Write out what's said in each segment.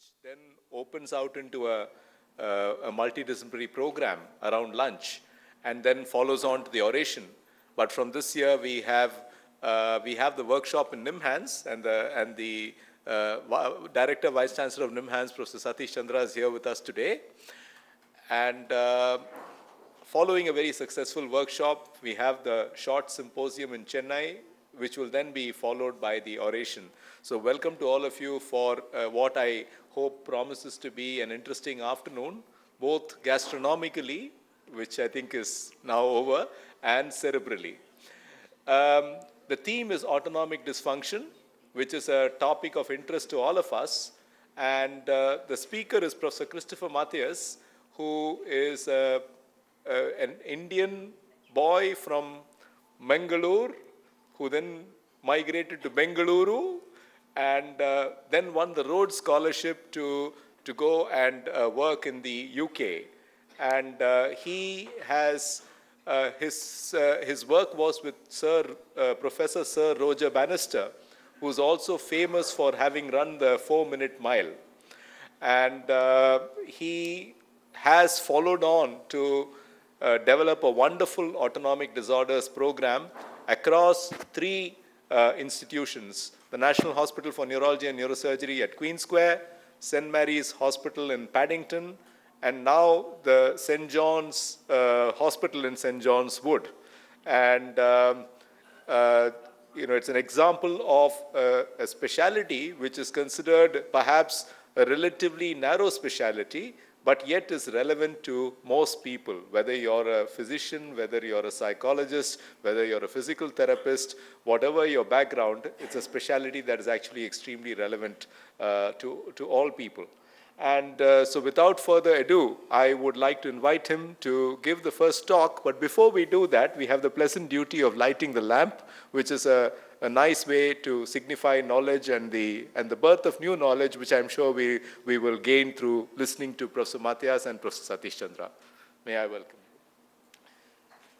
which then opens out into a multidisciplinary program around lunch, and then follows on to the oration. But from this year, we have the workshop in NIMHANS, and the Director Vice Chancellor of NIMHANS, Professor Satish Chandra, is here with us today. And following a very successful workshop, we have the short symposium in Chennai, which will then be followed by the oration. So welcome to all of you for what I hope promises to be an interesting afternoon, both gastronomically, which I think is now over, and cerebrally. The theme is autonomic dysfunction, which is a topic of interest to all of us. And the speaker is Professor Christopher Mathias, who is an Indian boy from Mangalore, who then migrated to Bengaluru, and then won the Rhodes Scholarship to go and work in the UK. And he has, his work was with Professor Sir Roger Bannister, who's also famous for having run the 4-minute mile. And he has followed on to develop a wonderful autonomic disorders program across 3 institutions: the National Hospital for Neurology and Neurosurgery at Queen Square, St. Mary's Hospital in Paddington, and now the St. John's Hospital in St. John's Wood. And it's an example of a specialty which is considered perhaps a relatively narrow specialty, but yet is relevant to most people, whether you're a physician, whether you're a psychologist, whether you're a physical therapist, whatever your background, it's a specialty that is actually extremely relevant to all people. And so without further ado, I would like to invite him to give the first talk. But before we do that, we have the pleasant duty of lighting the lamp, which is a nice way to signify knowledge and the birth of new knowledge, which I'm sure we will gain through listening to Professor Mathias and Professor Satish Chandra. May I welcome you.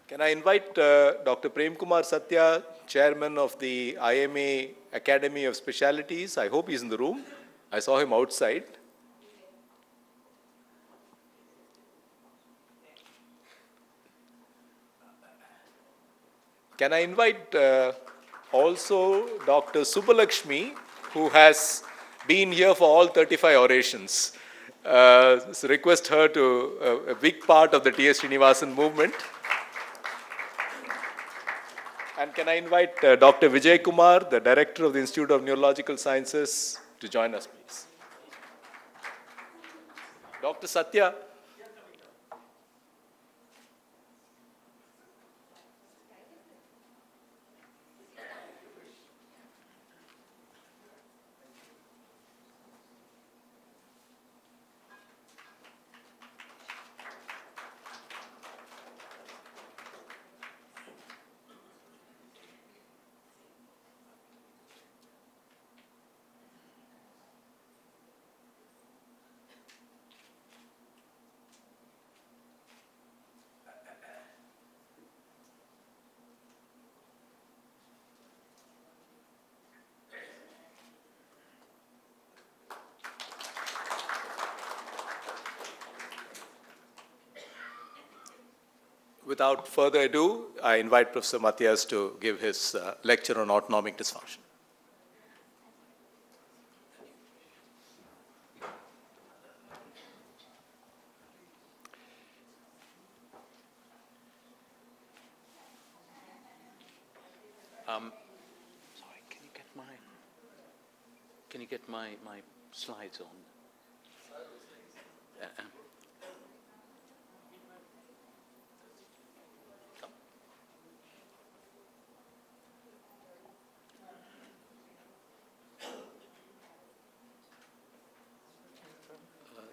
Can I invite Dr. Prem Kumar Satya, Chairman of the IMA Academy of Specialities? I hope he's in the room. I saw him outside. Can I invite also Dr. Subbalakshmi, who has been here for all 35 orations. So request her to a big part of the TS Srinivasan movement. And can I invite Dr. Vijay Kumar, the Director of the Institute of Neurological Sciences, to join us, please. Dr. Satya. Without further ado, I invite Professor Mathias to give his lecture on autonomic dysfunction. Sorry, can you get my slides on?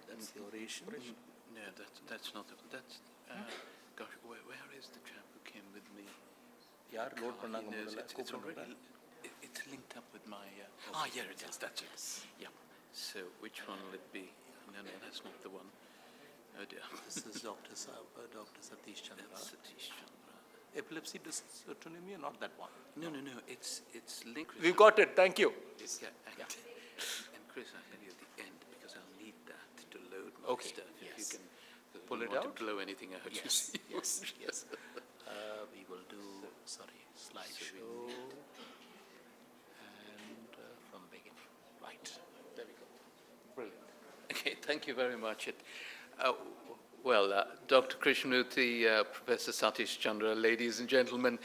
That's the oration. No, that's not. Gosh, where is the chap who came with me? It's already. It's linked up with my. Here it is. That's it. Yeah. So which one will it be? No, that's not the one. Oh dear. This is Dr. Satish Chandra. Satish Chandra. Epilepsy dysautonomia, not that one. No. It's linked. We've got it. Thank you. And Chris, I'll tell you at the end because I'll Okay. If Yes. you can Pull it want out? to blow anything out. you Yes, see. yes, yes. We will do, slideshow, and from beginning. Right, there we go. Brilliant. Okay, thank you very much. Dr. Krishnamurthy, Professor Satish Chandra, ladies and gentlemen,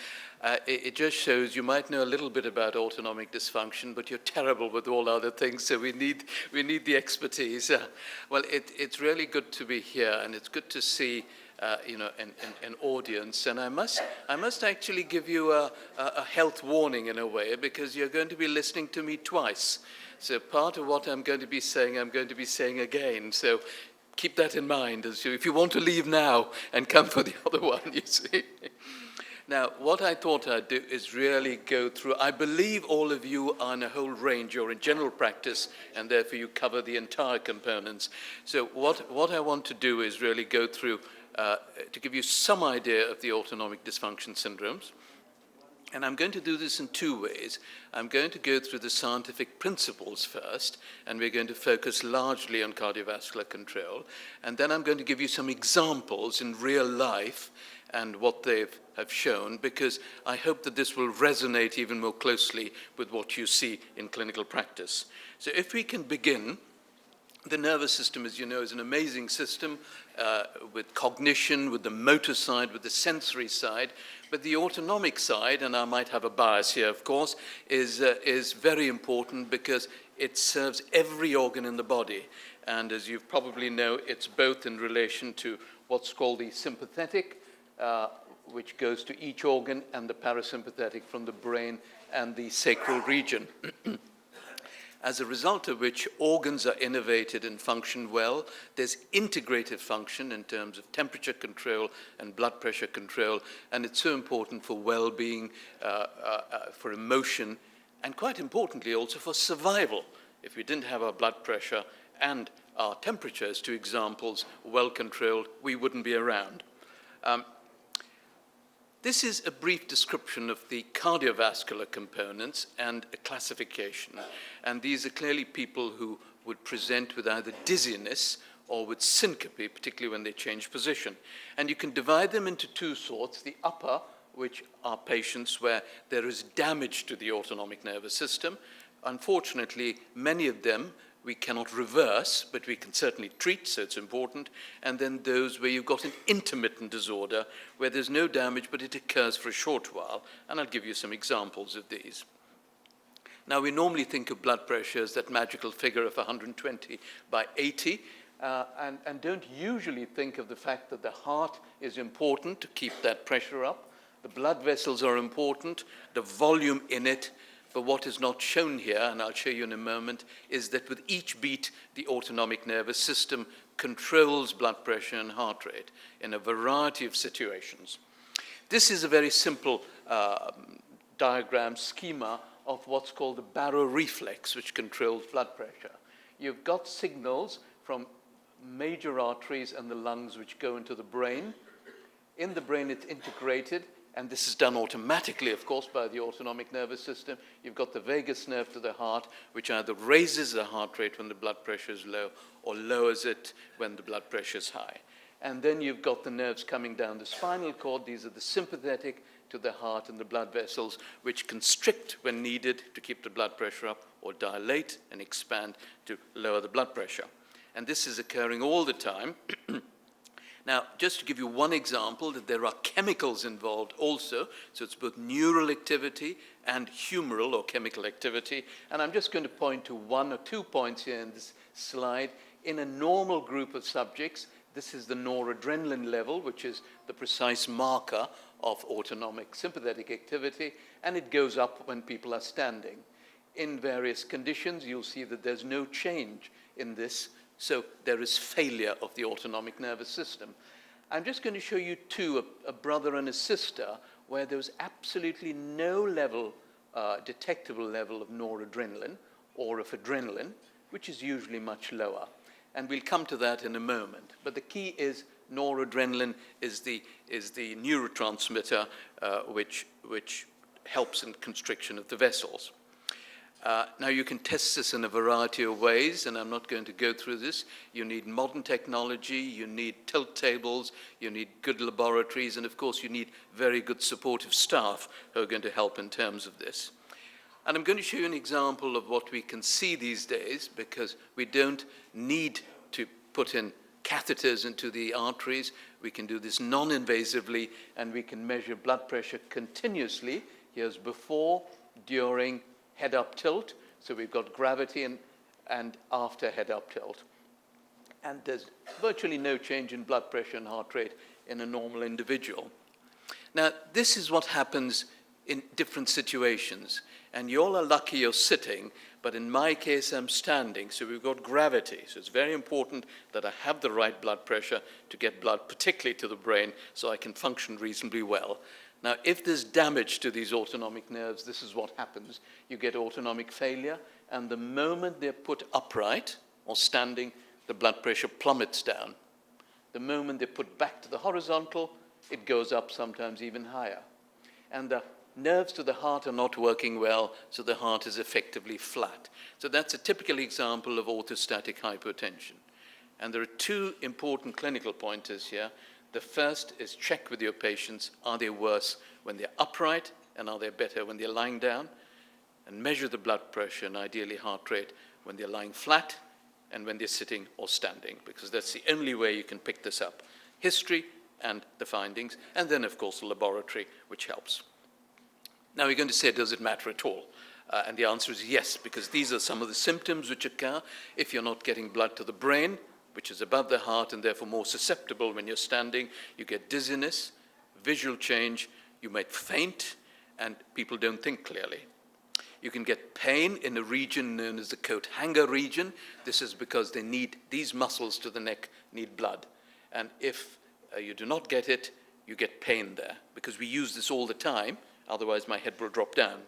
it just shows you might know a little bit about autonomic dysfunction, but you're terrible with all other things, so we need the expertise. It's really good to be here, and it's good to see an audience. And I must actually give you a health warning in a way, because you're going to be listening to me twice. So part of what I'm going to be saying again. So keep that in mind if you want to leave now and come for the other one, you see. Now, what I thought I'd do is really go through, I believe all of you are in a whole range. You're in general practice, and therefore you cover the entire components. So what I want to do is really go through to give you some idea of the autonomic dysfunction syndromes. And I'm going to do this in two ways. I'm going to go through the scientific principles first, and we're going to focus largely on cardiovascular control. And then I'm going to give you some examples in real life and what they have shown, because I hope that this will resonate even more closely with what you see in clinical practice. So if we can begin. The nervous system, as you know, is an amazing system with cognition, with the motor side, with the sensory side. But the autonomic side, and I might have a bias here, of course, is very important because it serves every organ in the body. And as you probably know, it's both in relation to what's called the sympathetic, which goes to each organ, and the parasympathetic from the brain and the sacral region. As a result of which organs are innervated and function well. There's integrated function in terms of temperature control and blood pressure control, and it's so important for well-being, for emotion, and quite importantly also for survival. If we didn't have our blood pressure and our temperature, as two examples, well controlled, we wouldn't be around. This is a brief description of the cardiovascular components and a classification. And these are clearly people who would present with either dizziness or with syncope, particularly when they change position. And you can divide them into two sorts. The upper, which are patients where there is damage to the autonomic nervous system. Unfortunately, many of them we cannot reverse, but we can certainly treat, so it's important. And then those where you've got an intermittent disorder, where there's no damage, but it occurs for a short while. And I'll give you some examples of these. Now, we normally think of blood pressure as that magical figure of 120/80, and don't usually think of the fact that the heart is important to keep that pressure up. The blood vessels are important, the volume in it. But what is not shown here, and I'll show you in a moment, is that with each beat, the autonomic nervous system controls blood pressure and heart rate in a variety of situations. This is a very simple diagram schema of what's called the baroreflex, which controls blood pressure. You've got signals from major arteries and the lungs which go into the brain. In the brain, it's integrated. And this is done automatically, of course, by the autonomic nervous system. You've got the vagus nerve to the heart, which either raises the heart rate when the blood pressure is low or lowers it when the blood pressure is high. And then you've got the nerves coming down the spinal cord. These are the sympathetic to the heart and the blood vessels, which constrict when needed to keep the blood pressure up or dilate and expand to lower the blood pressure. And this is occurring all the time. Now, just to give you one example, that there are chemicals involved also, so it's both neural activity and humoral or chemical activity, and I'm just going to point to one or 2 points here in this slide. In a normal group of subjects, this is the noradrenaline level, which is the precise marker of autonomic sympathetic activity, and it goes up when people are standing. In various conditions, you'll see that there's no change in this. So there is failure of the autonomic nervous system. I'm just going to show you two, a brother and a sister, where there was absolutely no level, detectable level of noradrenaline or of adrenaline, which is usually much lower. And we'll come to that in a moment. But the key is noradrenaline is the neurotransmitter which helps in constriction of the vessels. Now, you can test this in a variety of ways, and I'm not going to go through this. You need modern technology, you need tilt tables, you need good laboratories, and of course, you need very good supportive staff who are going to help in terms of this. And I'm going to show you an example of what we can see these days, because we don't need to put in catheters into the arteries. We can do this non-invasively, and we can measure blood pressure continuously. Here's before, during, head-up tilt. So we've got gravity and after head-up tilt. And there's virtually no change in blood pressure and heart rate in a normal individual. Now, this is what happens in different situations. And you all are lucky you're sitting, but in my case, I'm standing. So we've got gravity. So it's very important that I have the right blood pressure to get blood, particularly to the brain, so I can function reasonably well. Now, if there's damage to these autonomic nerves, this is what happens. You get autonomic failure, and the moment they're put upright or standing, the blood pressure plummets down. The moment they're put back to the horizontal, it goes up, sometimes even higher. And the nerves to the heart are not working well, so the heart is effectively flat. So that's a typical example of orthostatic hypotension. And there are two important clinical pointers here. The first is check with your patients, are they worse when they're upright, and are they better when they're lying down? And measure the blood pressure and ideally heart rate when they're lying flat and when they're sitting or standing, because that's the only way you can pick this up. History and the findings, and then of course the laboratory, which helps. Now you're going to say, does it matter at all? And the answer is yes, because these are some of the symptoms which occur if you're not getting blood to the brain, which is above the heart and therefore more susceptible when you're standing. You get dizziness, visual change, you might faint, and people don't think clearly. You can get pain in a region known as the coat hanger region. This is because they need, these muscles to the neck need blood. And if you do not get it, you get pain there, because we use this all the time, otherwise my head will drop down.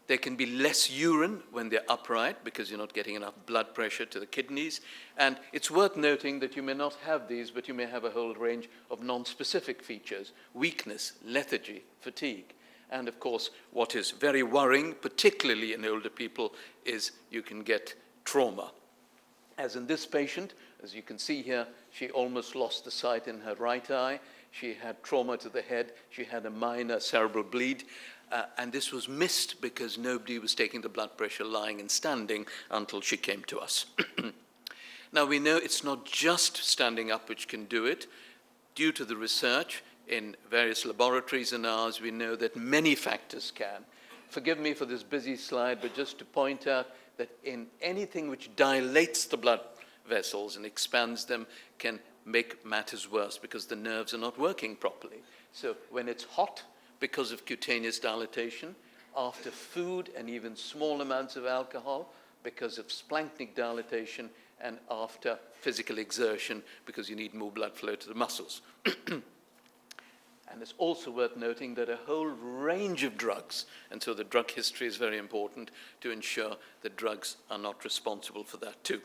There can be less urine when they're upright because you're not getting enough blood pressure to the kidneys. And it's worth noting that you may not have these, but you may have a whole range of non-specific features: weakness, lethargy, fatigue. And of course, what is very worrying, particularly in older people, is you can get trauma. As in this patient, as you can see here, she almost lost the sight in her right eye. She had trauma to the head. She had a minor cerebral bleed. And this was missed because nobody was taking the blood pressure lying and standing until she came to us. Now, we know it's not just standing up which can do it. Due to the research in various laboratories and ours, we know that many factors can. Forgive me for this busy slide, but just to point out that in anything which dilates the blood vessels and expands them can make matters worse because the nerves are not working properly. So when it's hot, because of cutaneous dilatation, after food and even small amounts of alcohol, because of splanchnic dilatation, and after physical exertion, because you need more blood flow to the muscles. And it's also worth noting that a whole range of drugs, and so the drug history is very important to ensure that drugs are not responsible for that too.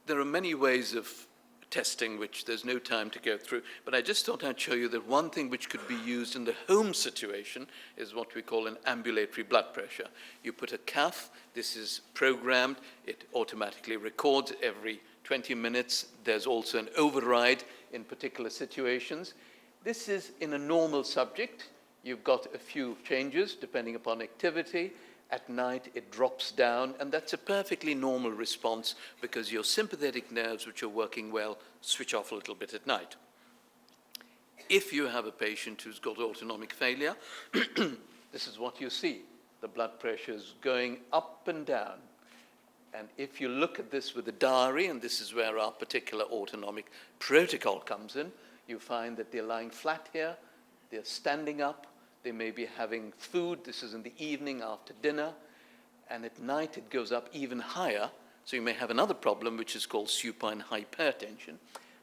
There are many ways of testing, which there's no time to go through, but I just thought I'd show you that one thing which could be used in the home situation is what we call an ambulatory blood pressure. You put a cuff, this is programmed, it automatically records every 20 minutes. There's also an override in particular situations. This is in a normal subject. You've got a few changes depending upon activity. At night, it drops down, and that's a perfectly normal response because your sympathetic nerves, which are working well, switch off a little bit at night. If you have a patient who's got autonomic failure, this is what you see. The blood pressure is going up and down. And if you look at this with a diary, and this is where our particular autonomic protocol comes in, you find that they're lying flat here, they're standing up, they may be having food. This is in the evening after dinner. And at night, it goes up even higher. So you may have another problem, which is called supine hypertension.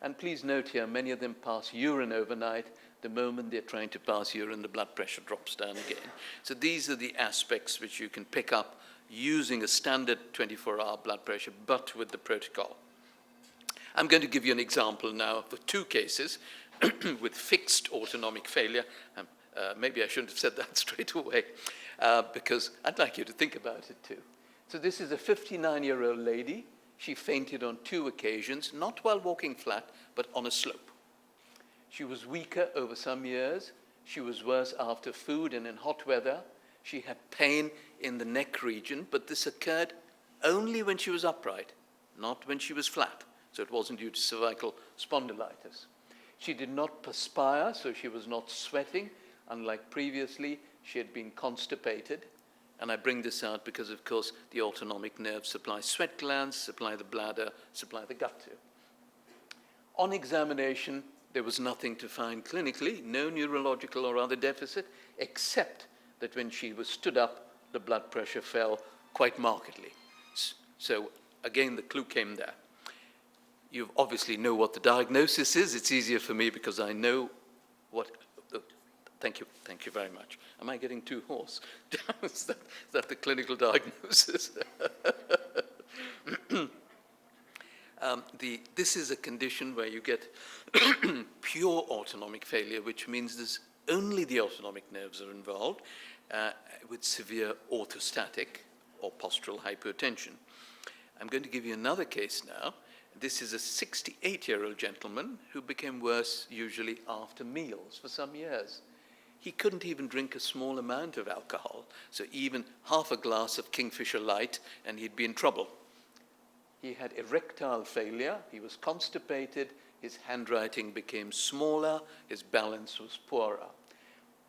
And please note here, many of them pass urine overnight. The moment they're trying to pass urine, the blood pressure drops down again. So these are the aspects which you can pick up using a standard 24-hour blood pressure, but with the protocol. I'm going to give you an example now for two cases with fixed autonomic failure. Maybe I shouldn't have said that straight away, because I'd like you to think about it too. So this is a 59-year-old lady. She fainted on 2 occasions, not while walking flat, but on a slope. She was weaker over some years. She was worse after food and in hot weather. She had pain in the neck region, but this occurred only when she was upright, not when she was flat. So it wasn't due to cervical spondylitis. She did not perspire, so she was not sweating. Unlike previously, she had been constipated. And I bring this out because, of course, the autonomic nerves supply sweat glands, supply the bladder, supply the gut too. On examination, there was nothing to find clinically, no neurological or other deficit, except that when she was stood up, the blood pressure fell quite markedly. So again, the clue came there. You obviously know what the diagnosis is. It's easier for me because I know what. Thank you very much. Am I getting too hoarse? Is that the clinical diagnosis? This is a condition where you get pure autonomic failure, which means there's only the autonomic nerves are involved, with severe orthostatic or postural hypotension. I'm going to give you another case now. This is a 68-year-old gentleman who became worse usually after meals for some years. He couldn't even drink a small amount of alcohol, so even half a glass of Kingfisher Light and he'd be in trouble. He had erectile failure, he was constipated, his handwriting became smaller, his balance was poorer.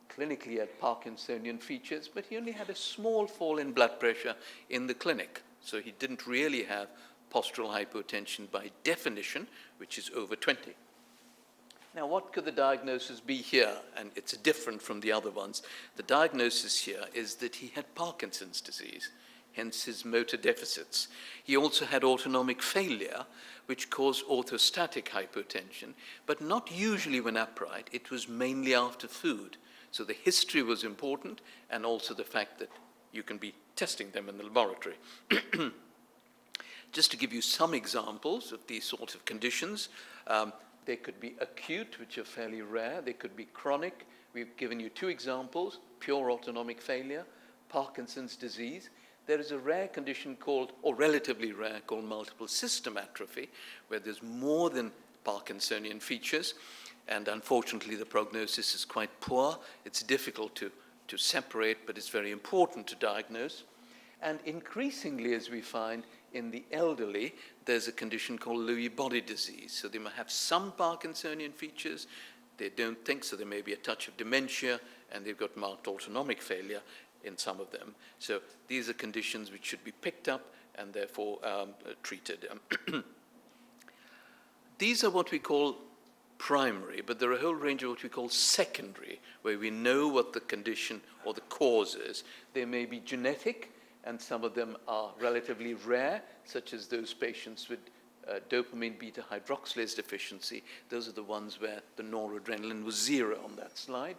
Clinically he had Parkinsonian features, but he only had a small fall in blood pressure in the clinic, so he didn't really have postural hypotension by definition, which is over 20. Now, what could the diagnosis be here? And it's different from the other ones. The diagnosis here is that he had Parkinson's disease, hence his motor deficits. He also had autonomic failure, which caused orthostatic hypotension, but not usually when upright. It was mainly after food. So the history was important, and also the fact that you can be testing them in the laboratory. Just to give you some examples of these sorts of conditions, they could be acute, which are fairly rare. They could be chronic. We've given you 2 examples, pure autonomic failure, Parkinson's disease. There is a rare condition called, or relatively rare, called multiple system atrophy, where there's more than Parkinsonian features, and unfortunately the prognosis is quite poor. It's difficult to separate, but it's very important to diagnose. And increasingly, as we find, in the elderly, there's a condition called Lewy body disease. So they might have some Parkinsonian features, they don't think, so there may be a touch of dementia, and they've got marked autonomic failure in some of them. So these are conditions which should be picked up and therefore treated. These are what we call primary, but there are a whole range of what we call secondary, where we know what the condition or the cause is. They may be genetic, and some of them are relatively rare, such as those patients with dopamine beta hydroxylase deficiency. Those are the ones where the noradrenaline was 0 on that slide.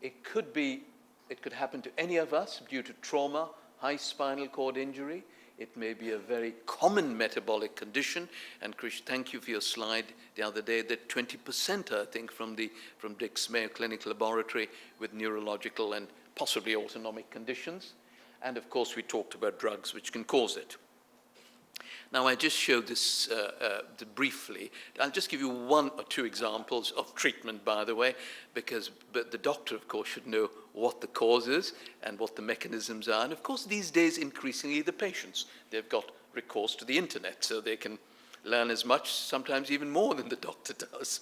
It could happen to any of us due to trauma, high spinal cord injury. It may be a very common metabolic condition. And Krish, thank you for your slide the other day that 20%, I think, from Dick's Mayo Clinic Laboratory with neurological and possibly autonomic conditions. And of course, we talked about drugs which can cause it. Now, I just showed this briefly. I'll just give you 1 or 2 examples of treatment, by the way, but the doctor, of course, should know what the cause is and what the mechanisms are. And of course, these days, increasingly, the patients, they've got recourse to the internet, so they can learn as much, sometimes even more than the doctor does.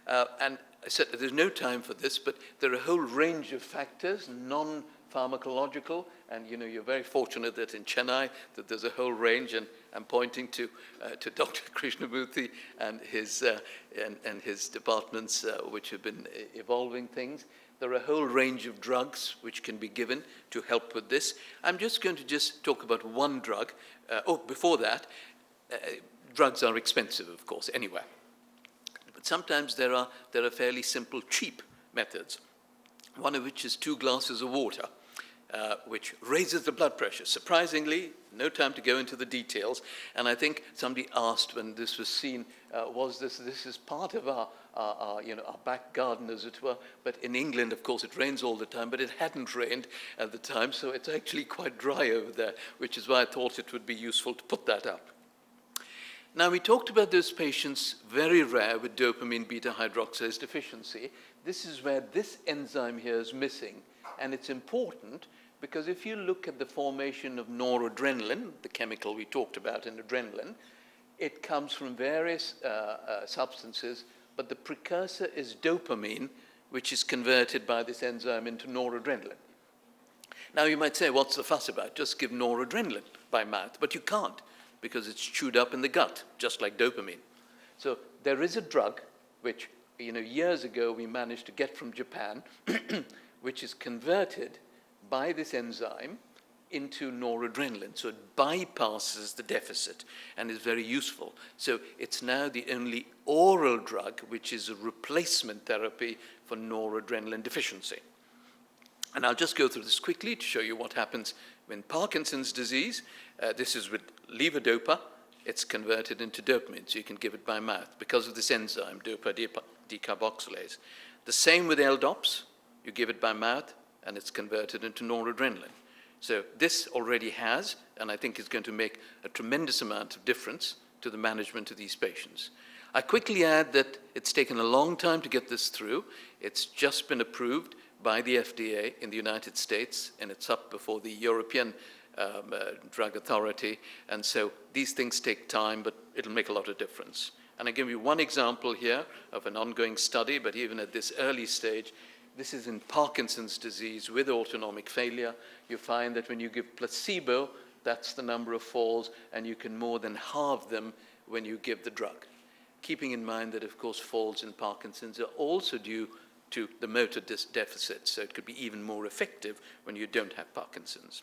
And I said there's no time for this, but there are a whole range of factors, non-pharmacological, and you're very fortunate that in Chennai that there's a whole range, and I'm pointing to Dr. Krishnamurthy and his departments which have been evolving things. There are a whole range of drugs which can be given to help with this. I'm just going to talk about 1 drug. Before that, drugs are expensive, of course, anywhere. But sometimes there are fairly simple, cheap methods, one of which is 2 glasses of water. which raises the blood pressure. Surprisingly, no time to go into the details. And I think somebody asked when this was seen, this is part of our back garden, as it were. But in England, of course, it rains all the time, but it hadn't rained at the time, so it's actually quite dry over there, which is why I thought it would be useful to put that up. Now, we talked about those patients, very rare, with dopamine beta hydroxylase deficiency. This is where this enzyme here is missing. And it's important because if you look at the formation of noradrenaline, the chemical we talked about in adrenaline, it comes from various substances, but the precursor is dopamine, which is converted by this enzyme into noradrenaline. Now, you might say, what's the fuss about? Just give noradrenaline by mouth. But you can't, because it's chewed up in the gut, just like dopamine. So there is a drug, which years ago we managed to get from Japan, which is converted by this enzyme into noradrenaline. So it bypasses the deficit and is very useful. So it's now the only oral drug which is a replacement therapy for noradrenaline deficiency. And I'll just go through this quickly to show you what happens in Parkinson's disease. This is with levodopa. It's converted into dopamine, so you can give it by mouth because of this enzyme, dopa decarboxylase. The same with LDOPs. You give it by mouth, and it's converted into noradrenaline. So this already has, and I think is going to make a tremendous amount of difference to the management of these patients. I quickly add that it's taken a long time to get this through. It's just been approved by the FDA in the United States, and it's up before the European Drug Authority. And so these things take time, but it'll make a lot of difference. And I give you one example here of an ongoing study, but even at this early stage, this is in Parkinson's disease with autonomic failure. You find that when you give placebo, that's the number of falls, and you can more than halve them when you give the drug. Keeping in mind that, of course, falls in Parkinson's are also due to the motor deficit, so it could be even more effective when you don't have Parkinson's.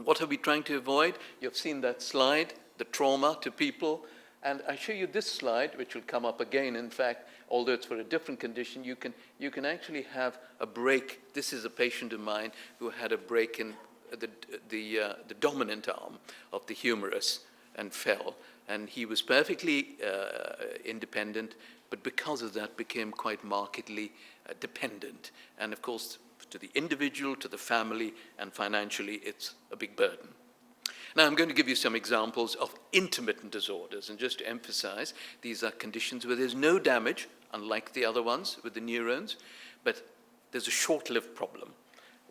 What are we trying to avoid? You've seen that slide, the trauma to people. And I show you this slide, which will come up again, in fact, although it's for a different condition. You can actually have a break. This is a patient of mine who had a break in the dominant arm of the humerus and fell. And he was perfectly independent, but because of that became quite markedly dependent. And of course, to the individual, to the family, and financially, it's a big burden. Now, I'm going to give you some examples of intermittent disorders, and just to emphasize, these are conditions where there's no damage, unlike the other ones with the neurons, but there's a short-lived problem.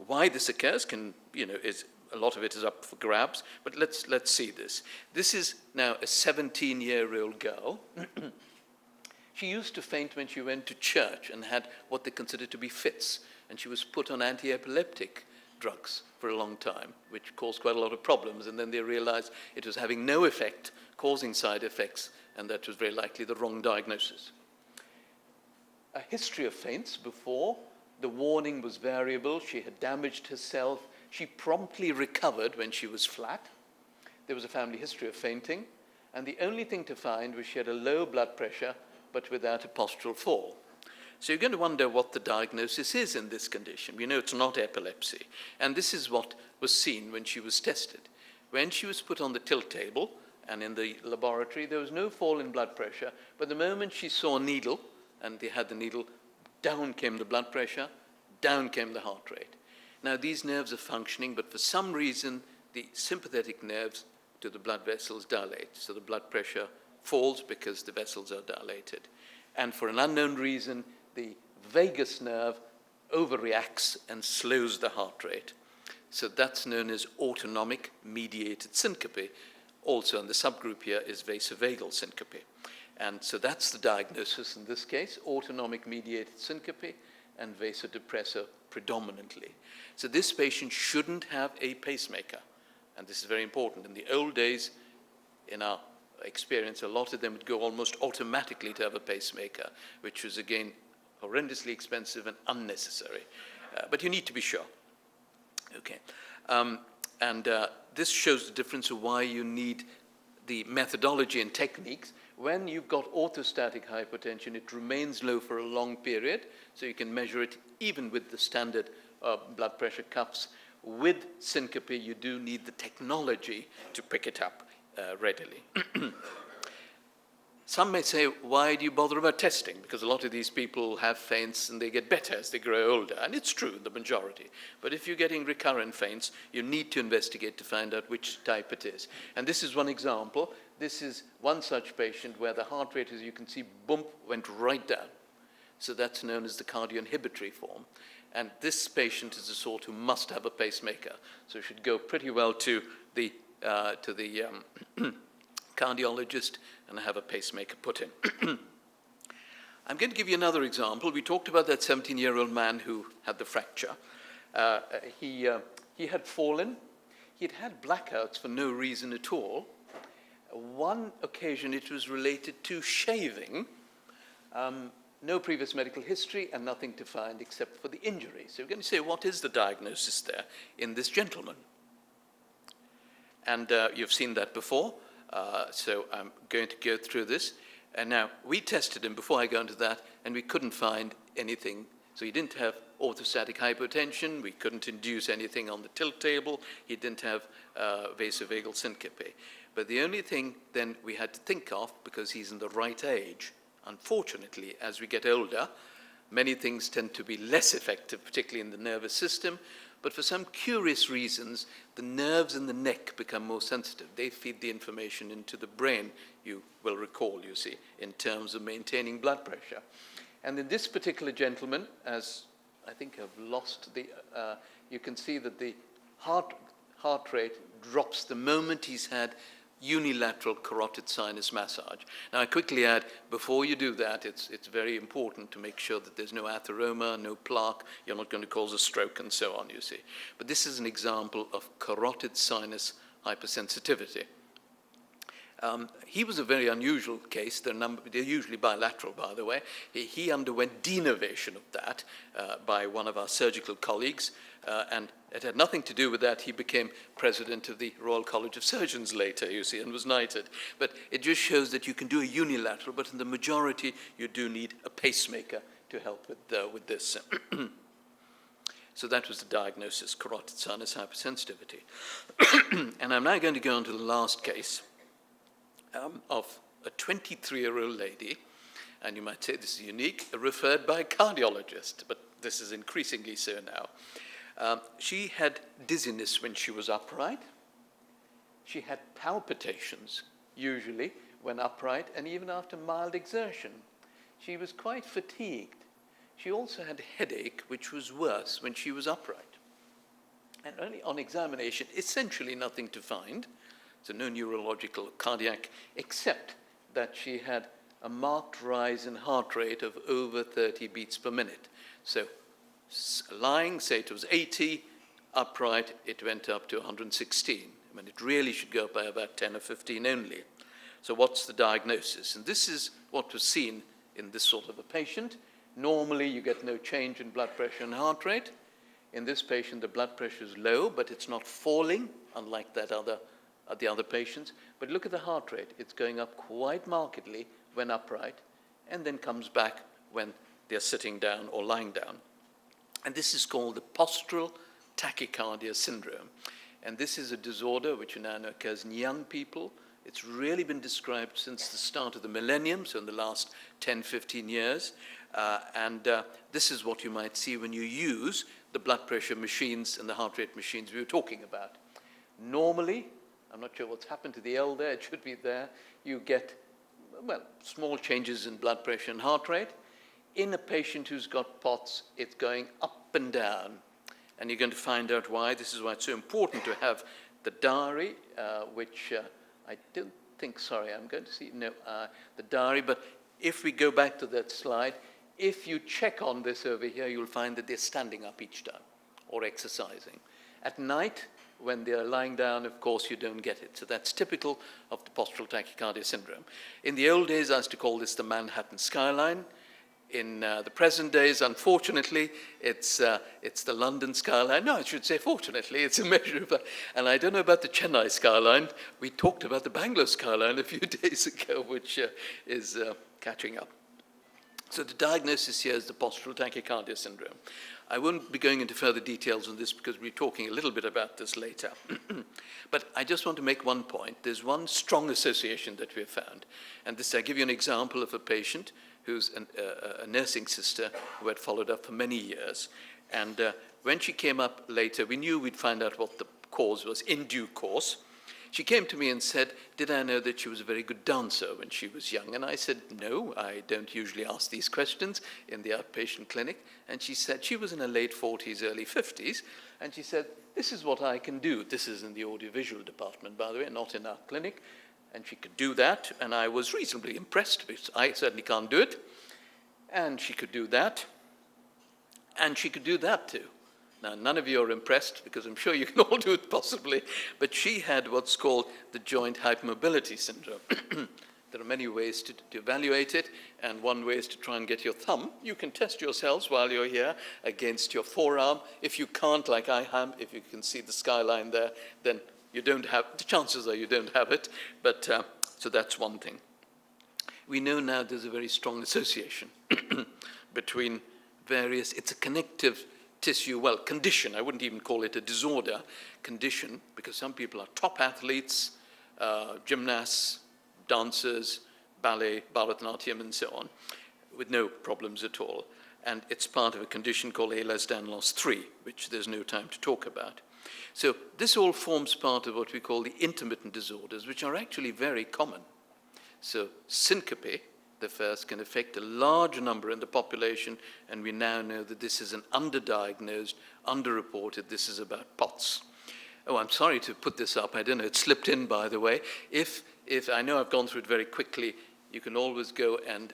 Why this occurs is a lot of it is up for grabs, but let's see this. This is now a 17-year-old girl. She used to faint when she went to church and had what they considered to be fits, and she was put on anti-epileptic drugs for a long time, which caused quite a lot of problems. And then they realized it was having no effect, causing side effects, and that was very likely the wrong diagnosis. A history of faints before. The warning was variable. She had damaged herself. She promptly recovered when she was flat. There was a family history of fainting. And the only thing to find was she had a low blood pressure, but without a postural fall. So you're going to wonder what the diagnosis is in this condition. We know it's not epilepsy. And this is what was seen when she was tested. When she was put on the tilt table and in the laboratory, there was no fall in blood pressure. But the moment she saw a needle, and they had the needle, down came the blood pressure, down came the heart rate. Now, these nerves are functioning, but for some reason, the sympathetic nerves to the blood vessels dilate. So the blood pressure falls because the vessels are dilated. And for an unknown reason, the vagus nerve overreacts and slows the heart rate. So that's known as autonomic mediated syncope. Also, in the subgroup here is vasovagal syncope. And so that's the diagnosis in this case, autonomic mediated syncope and vasodepressor predominantly. So this patient shouldn't have a pacemaker. And this is very important. In the old days, in our experience, a lot of them would go almost automatically to have a pacemaker, which was, again, horrendously expensive and unnecessary. But you need to be sure. Okay. This shows the difference of why you need the methodology and techniques. When you've got orthostatic hypotension, it remains low for a long period, so you can measure it even with the standard blood pressure cuffs. with syncope, you do need the technology to pick it up readily. Some may say, why do you bother about testing? Because a lot of these people have faints and they get better as they grow older. And it's true, the majority. But if you're getting recurrent faints, you need to investigate to find out which type it is. And this is one example. This is one such patient where the heart rate, as you can see, boom, went right down. So that's known as the cardioinhibitory form. And this patient is the sort who must have a pacemaker. So you should go pretty well to the cardiologist and have a pacemaker put in. I'm going to give you another example. We talked about that 17-year-old man who had the fracture. He had fallen. He'd had blackouts for no reason at all. One occasion it was related to shaving. No previous medical history and nothing to find except for the injury. So we're going to say, what is the diagnosis there in this gentleman? And you've seen that before. So I'm going to go through this. And now, we tested him before I go into that, and we couldn't find anything. So he didn't have orthostatic hypotension. We couldn't induce anything on the tilt table. He didn't have vasovagal syncope. But the only thing then we had to think of, because he's in the right age, unfortunately, as we get older, many things tend to be less effective, particularly in the nervous system. But for some curious reasons, the nerves in the neck become more sensitive. They feed the information into the brain, you will recall, you see, in terms of maintaining blood pressure. And in this particular gentleman, as I think I've lost the, you can see that the heart rate drops the moment he's had unilateral carotid sinus massage. Now, I quickly add, before you do that, it's very important to make sure that there's no atheroma, no plaque, you're not going to cause a stroke and so on, you see. But this is an example of carotid sinus hypersensitivity. He was a very unusual case. They're usually bilateral, by the way. He underwent denervation of that by one of our surgical colleagues, and it had nothing to do with that. He became president of the Royal College of Surgeons later, you see, and was knighted. But it just shows that you can do a unilateral, but in the majority, you do need a pacemaker to help with this. So that was the diagnosis, carotid sinus hypersensitivity. And I'm now going to go on to the last case of a 23-year-old lady, and you might say this is unique, referred by a cardiologist, but this is increasingly so now. She had dizziness when she was upright. She had palpitations, usually, when upright, and even after mild exertion. She was quite fatigued. She also had a headache, which was worse when she was upright. And only on examination, essentially nothing to find. So no neurological or cardiac, except that she had a marked rise in heart rate of over 30 beats per minute. So lying, say it was 80, upright, it went up to 116. I mean, it really should go up by about 10 or 15 only. So what's the diagnosis? And this is what was seen in this sort of a patient. Normally, you get no change in blood pressure and heart rate. In this patient, the blood pressure is low, but it's not falling, unlike the other patients. But look at the heart rate. It's going up quite markedly when upright, and then comes back when they're sitting down or lying down. And this is called the postural tachycardia syndrome. And this is a disorder which now occurs in young people. It's really been described since the start of the millennium, so in the last 10, 15 years. This is what you might see when you use the blood pressure machines and the heart rate machines we were talking about. Normally, I'm not sure what's happened to the L there, it should be there, you get, well, small changes in blood pressure and heart rate. In a patient who's got POTS, it's going up and down. And you're going to find out why. This is why it's so important to have the diary, which I don't think, sorry, I'm going to see, no, the diary. But if we go back to that slide, if you check on this over here, you'll find that they're standing up each time or exercising. At night, when they're lying down, of course, you don't get it. So that's typical of the postural tachycardia syndrome. In the old days, I used to call this the Manhattan skyline. In the present days, unfortunately, it's the London skyline. No, I should say fortunately, it's a measure of that. And I don't know about the Chennai skyline. We talked about the Bangalore skyline a few days ago, which is catching up. So the diagnosis here is the postural tachycardia syndrome. I won't be going into further details on this because we'll be talking a little bit about this later. But I just want to make one point. There's one strong association that we have found. And this, I give you an example of a patient who's a nursing sister who had followed up for many years. And when she came up later, we knew we'd find out what the cause was in due course. She came to me and said, did I know that she was a very good dancer when she was young? And I said, no, I don't usually ask these questions in the outpatient clinic. And she said, she was in her late 40s, early 50s. And she said, this is what I can do. This is in the audiovisual department, by the way, not in our clinic. And she could do that. And I was reasonably impressed because I certainly can't do it. And she could do that. And she could do that too. Now, none of you are impressed because I'm sure you can all do it possibly, but she had what's called the joint hypermobility syndrome. There are many ways to evaluate it, and one way is to try and get your thumb. You can test yourselves while you're here against your forearm. If you can't, like I am, if you can see the skyline there, then you don't have, the chances are you don't have it, but so that's one thing. We know now there's a very strong association between various, it's a connective tissue, well, condition, I wouldn't even call it a disorder, condition, because some people are top athletes, gymnasts, dancers, ballet, Bharatanatyam, and so on, with no problems at all. And it's part of a condition called Ehlers-Danlos 3, which there's no time to talk about. So this all forms part of what we call the intermittent disorders, which are actually very common. So syncope, the first, can affect a large number in the population, and we now know that this is an underdiagnosed, underreported, this is about POTS. Oh, I'm sorry to put this up, I don't know, it slipped in, by the way. If I know I've gone through it very quickly, you can always go and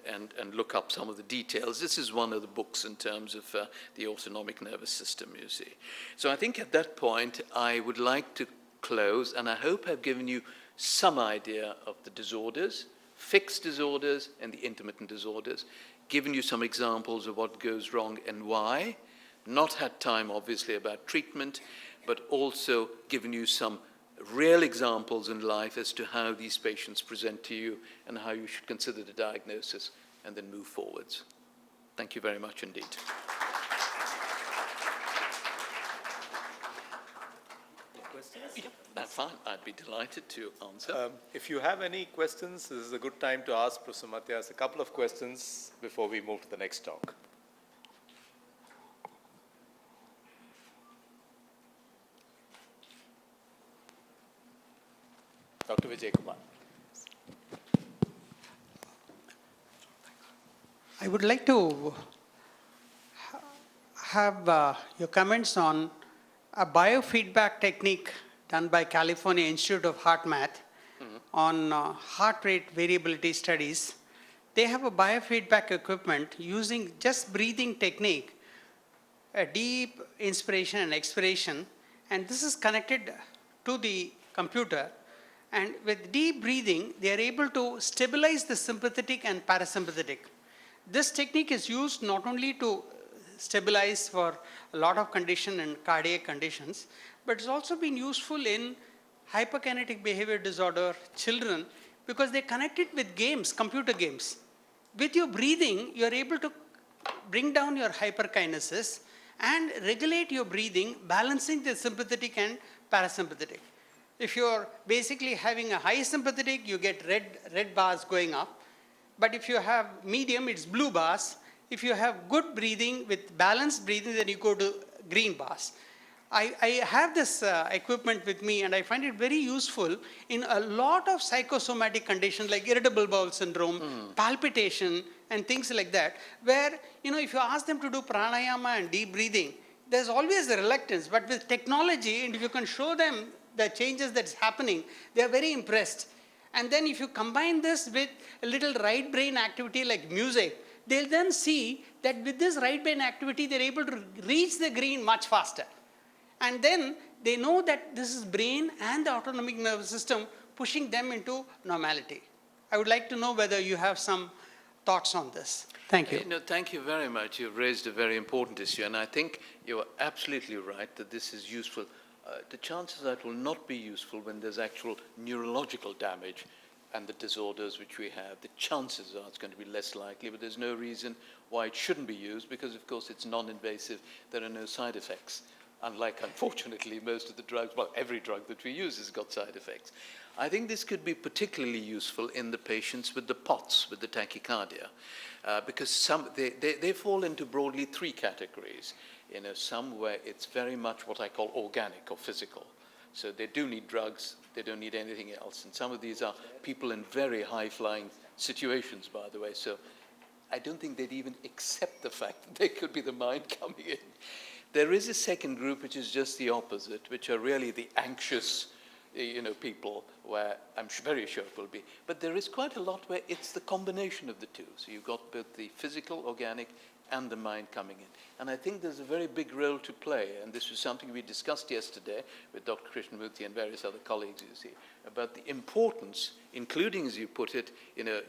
look up some of the details. This is one of the books in terms of the autonomic nervous system, you see. So I think at that point, I would like to close, and I hope I've given you some idea of the disorders, fixed disorders and the intermittent disorders, given you some examples of what goes wrong and why, not had time obviously about treatment, but also given you some real examples in life as to how these patients present to you and how you should consider the diagnosis and then move forwards. Thank you very much indeed. Yeah, that's fine. I'd be delighted to answer. If you have any questions, this is a good time to ask Professor Mathias a couple of questions before we move to the next talk. Dr. Vijay Kumar. I would like to have your comments on a biofeedback technique done by California Institute of Heart Math on heart rate variability studies. They have a biofeedback equipment using just breathing technique, a deep inspiration and expiration, and this is connected to the computer. And with deep breathing, they are able to stabilize the sympathetic and parasympathetic. This technique is used not only to stabilize for a lot of condition and cardiac conditions, but it's also been useful in hyperkinetic behavior disorder children because they connect it with games, computer games. With your breathing, you're able to bring down your hyperkinesis and regulate your breathing, balancing the sympathetic and parasympathetic. If you're basically having a high sympathetic, you get red bars going up. But if you have medium, it's blue bars. If you have good breathing with balanced breathing, then you go to green bars. I have this equipment with me, and I find it very useful in a lot of psychosomatic conditions like irritable bowel syndrome, palpitation, and things like that, where, if you ask them to do pranayama and deep breathing, there's always a reluctance. But with technology, and if you can show them the changes that's happening, they're very impressed. And then if you combine this with a little right brain activity like music, they'll then see that with this right brain activity, they're able to reach the green much faster. And then they know that this is brain and the autonomic nervous system pushing them into normality. I would like to know whether you have some thoughts on this. Thank you. No, thank you very much. You've raised a very important issue, and I think you're absolutely right that this is useful. The chances are it will not be useful when there's actual neurological damage and the disorders which we have, the chances are it's going to be less likely, but there's no reason why it shouldn't be used because, of course, it's non-invasive. There are no side effects. Unlike, unfortunately, most of the drugs, well, every drug that we use has got side effects. I think this could be particularly useful in the patients with the POTS, with the tachycardia, because they fall into broadly three categories. Some where it's very much what I call organic or physical. So they do need drugs, they don't need anything else. And some of these are people in very high-flying situations, by the way. So I don't think they'd even accept the fact that they could be the mind coming in. There is a second group which is just the opposite, which are really the anxious, people, where I'm very sure it will be. But there is quite a lot where it's the combination of the two. So you've got both the physical, organic, and the mind coming in. And I think there's a very big role to play, and this was something we discussed yesterday with Dr. Christopher Mathias and various other colleagues, you see, about the importance, including, as you put it,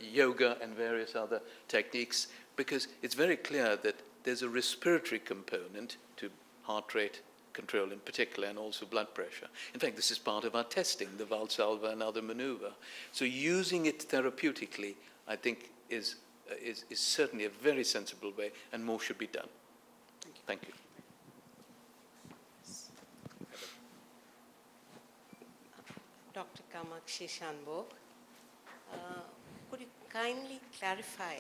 yoga and various other techniques, because it's very clear that there's a respiratory component to heart rate control in particular, and also blood pressure. In fact, this is part of our testing, the Valsalva and other maneuver. So using it therapeutically, I think, is certainly a very sensible way, and more should be done. Thank you. Dr. Kamakshi Shanbhog, could you kindly clarify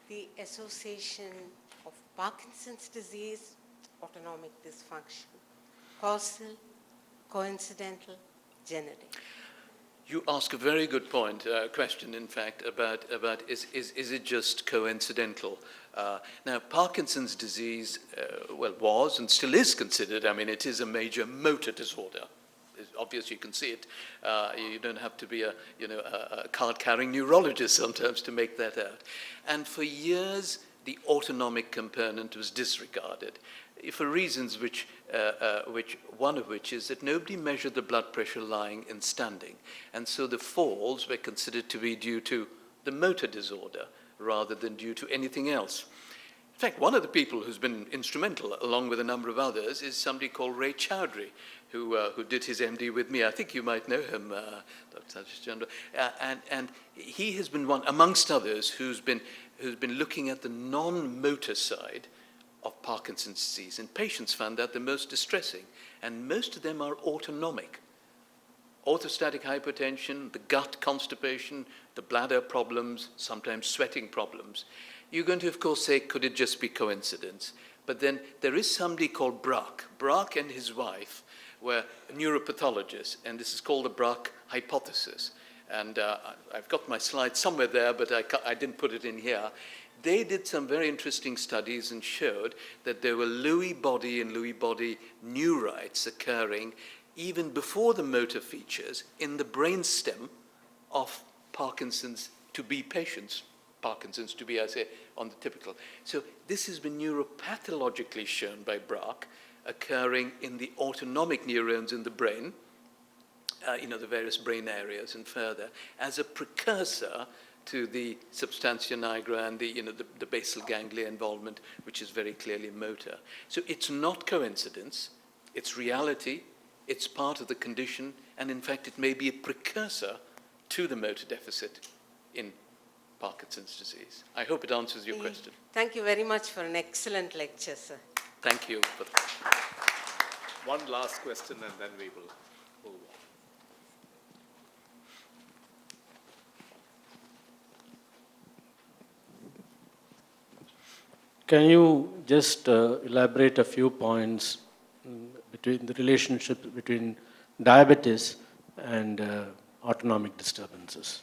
the association of Parkinson's disease, autonomic dysfunction, causal, coincidental, genetic? You ask a very good question, in fact, about is it just coincidental? Now, Parkinson's disease, was and still is considered, it is a major motor disorder. Obviously, you can see it. You don't have to be a card-carrying neurologist sometimes to make that out. And for years, the autonomic component was disregarded for reasons one of which is that nobody measured the blood pressure lying and standing. And so the falls were considered to be due to the motor disorder rather than due to anything else. In fact, one of the people who's been instrumental, along with a number of others, is somebody called Ray Chowdhury, who did his MD with me. I think you might know him, Dr. Satish Chandra. And he has been one, amongst others, who's been looking at the non-motor side of Parkinson's disease. And patients found that the most distressing. And most of them are autonomic. Orthostatic hypertension, the gut constipation, the bladder problems, sometimes sweating problems. You're going to, of course, say, could it just be coincidence? But then there is somebody called Braque. Braque and his wife were neuropathologists, and this is called the Braque hypothesis. And I've got my slide somewhere there, but I didn't put it in here. They did some very interesting studies and showed that there were Lewy body and Lewy body neurites occurring even before the motor features in the brainstem of Parkinson's to be patients. Parkinson's to be, I say, on the typical. So this has been neuropathologically shown by Braque, occurring in the autonomic neurons in the brain, the various brain areas and further, as a precursor to the substantia nigra and the basal ganglia involvement, which is very clearly motor. So it's not coincidence, it's reality, it's part of the condition, and in fact it may be a precursor to the motor deficit in Parkinson's disease. I hope it answers your question. Thank you very much for an excellent lecture, sir. Thank you. One last question and then we will move on. Can you just elaborate a few points between the relationship between diabetes and autonomic disturbances?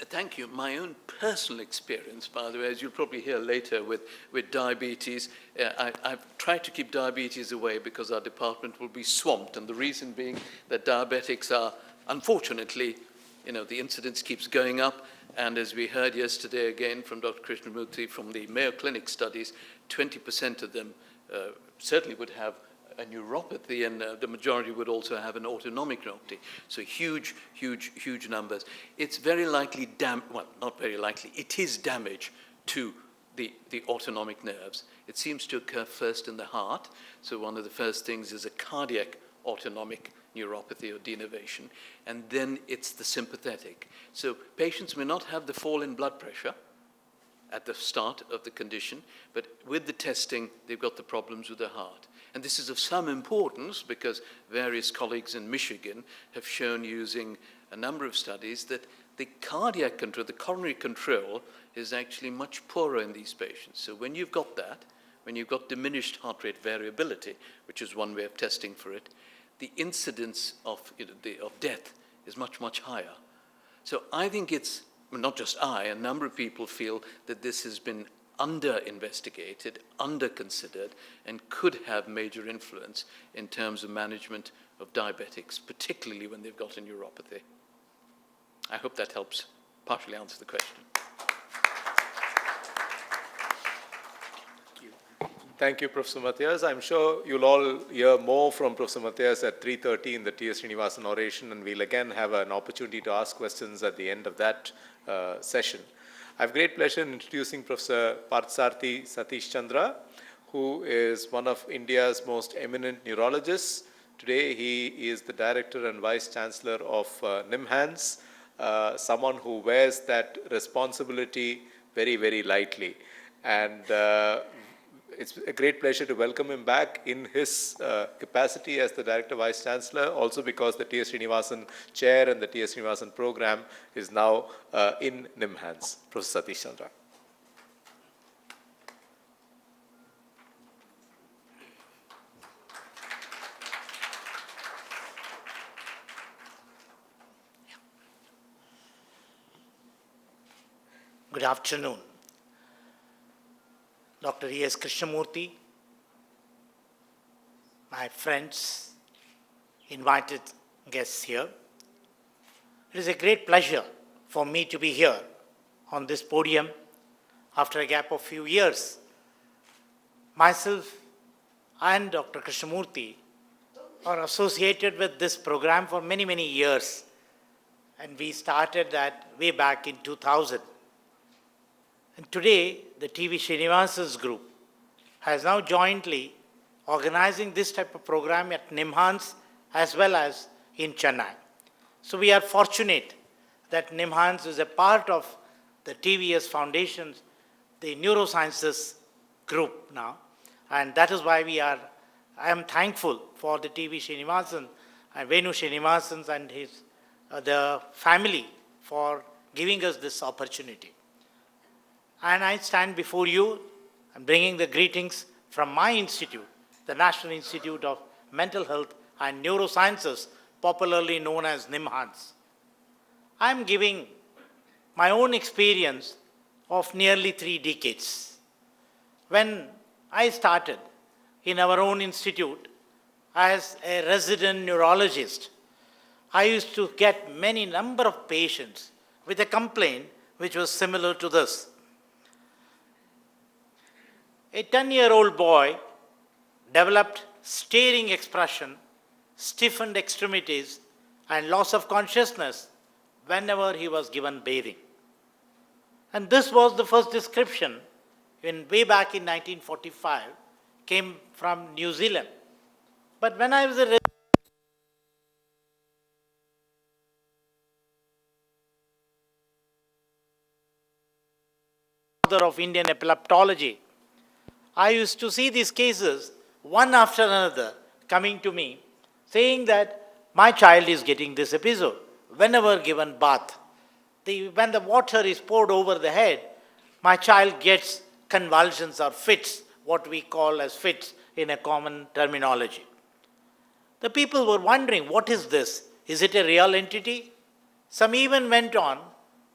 Thank you. My own personal experience, by the way, as you'll probably hear later with diabetes, I've tried to keep diabetes away because our department will be swamped, and the reason being that diabetics are, unfortunately, the incidence keeps going up, and as we heard yesterday again from Dr. Krishnamurthy from the Mayo Clinic studies, 20% of them certainly would have a neuropathy, and the majority would also have an autonomic neuropathy. So huge, huge, huge numbers. It's very likely, not very likely, it is damage to the autonomic nerves. It seems to occur first in the heart. So one of the first things is a cardiac autonomic neuropathy or denervation, and then it's the sympathetic. So patients may not have the fall in blood pressure at the start of the condition, but with the testing, they've got the problems with their heart. And this is of some importance because various colleagues in Michigan have shown using a number of studies that the cardiac control, the coronary control, is actually much poorer in these patients. So when you've got that, when you've got diminished heart rate variability, which is one way of testing for it, the incidence of, of death is much, much higher. So I think it's, well, not just a number of people feel that this has been under-investigated, under-considered, and could have major influence in terms of management of diabetics, particularly when they've got a neuropathy. I hope that helps partially answer the question. Thank you, Professor Mathias. I'm sure you'll all hear more from Professor Mathias at 3:30 in the TS Srinivasan Oration, and we'll again have an opportunity to ask questions at the end of that session. I have great pleasure in introducing Professor Parthasarathy Satish Chandra, who is one of India's most eminent neurologists. Today, he is the Director and Vice Chancellor of NIMHANS, someone who wears that responsibility very, very lightly. And it's a great pleasure to welcome him back in his capacity as the Director Vice Chancellor, also because the TS Srinivasan Chair and the TS Srinivasan program is now in NIMHANS. Professor Satish Chandra. Good afternoon. Dr. E.S. Krishnamurthy, my friends, invited guests here. It is a great pleasure for me to be here on this podium after a gap of few years. Myself and Dr. Krishnamurthy are associated with this program for many, many years, and we started that way back in 2000. And today, the TV Srinivasan's group has now jointly organizing this type of program at NIMHANS as well as in Chennai. So we are fortunate that NIMHANS is a part of the TVS Foundation's, the neurosciences group now. And that is why I am thankful for the TV Srinivasan and Venu Srinivasan and the family for giving us this opportunity. And I stand before you and bringing the greetings from my institute, the National Institute of Mental Health and Neurosciences, popularly known as NIMHANS. I am giving my own experience of nearly 3 decades. When I started in our own institute as a resident neurologist, I used to get many number of patients with a complaint which was similar to this. A 10-year-old boy developed staring expression, stiffened extremities, and loss of consciousness whenever he was given bathing. And this was the first description way back in 1945, came from New Zealand. But when I was a father of Indian epileptology, I used to see these cases one after another coming to me saying that my child is getting this episode. Whenever given bath, when the water is poured over the head, my child gets convulsions or fits, what we call as fits in a common terminology. The people were wondering, what is this? Is it a real entity? Some even went on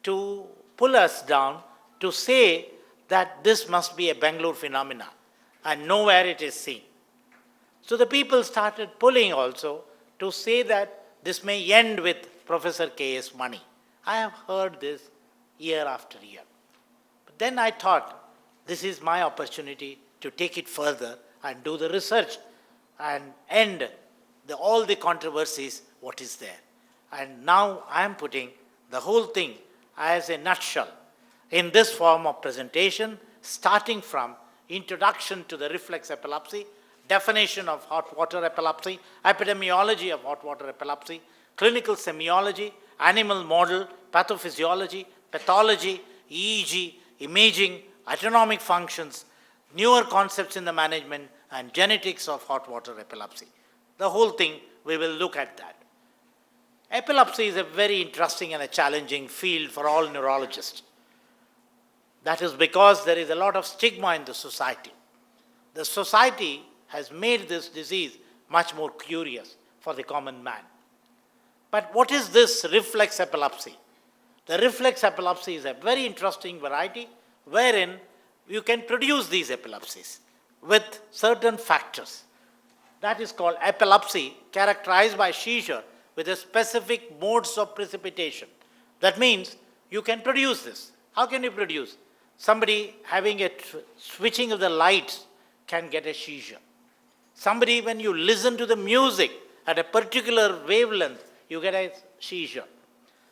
to pull us down to say that this must be a Bangalore phenomena, and nowhere it is seen. So the people started pulling also to say that this may end with Professor K.S. money. I have heard this year after year. But then I thought, this is my opportunity to take it further and do the research and end all the controversies, what is there. And now I am putting the whole thing as a nutshell in this form of presentation, starting from introduction to the reflex epilepsy, definition of hot water epilepsy, epidemiology of hot water epilepsy, clinical semiology, animal model, pathophysiology, pathology, EEG, imaging, autonomic functions, newer concepts in the management, and genetics of hot water epilepsy. The whole thing, we will look at that. Epilepsy is a very interesting and a challenging field for all neurologists. That is because there is a lot of stigma in the society. The society has made this disease much more curious for the common man. But what is this reflex epilepsy? The reflex epilepsy is a very interesting variety wherein you can produce these epilepsies with certain factors. That is called epilepsy, characterized by seizure with a specific modes of precipitation. That means you can produce this. How can you produce? Somebody having a switching of the lights can get a seizure. Somebody, when you listen to the music at a particular wavelength, you get a seizure.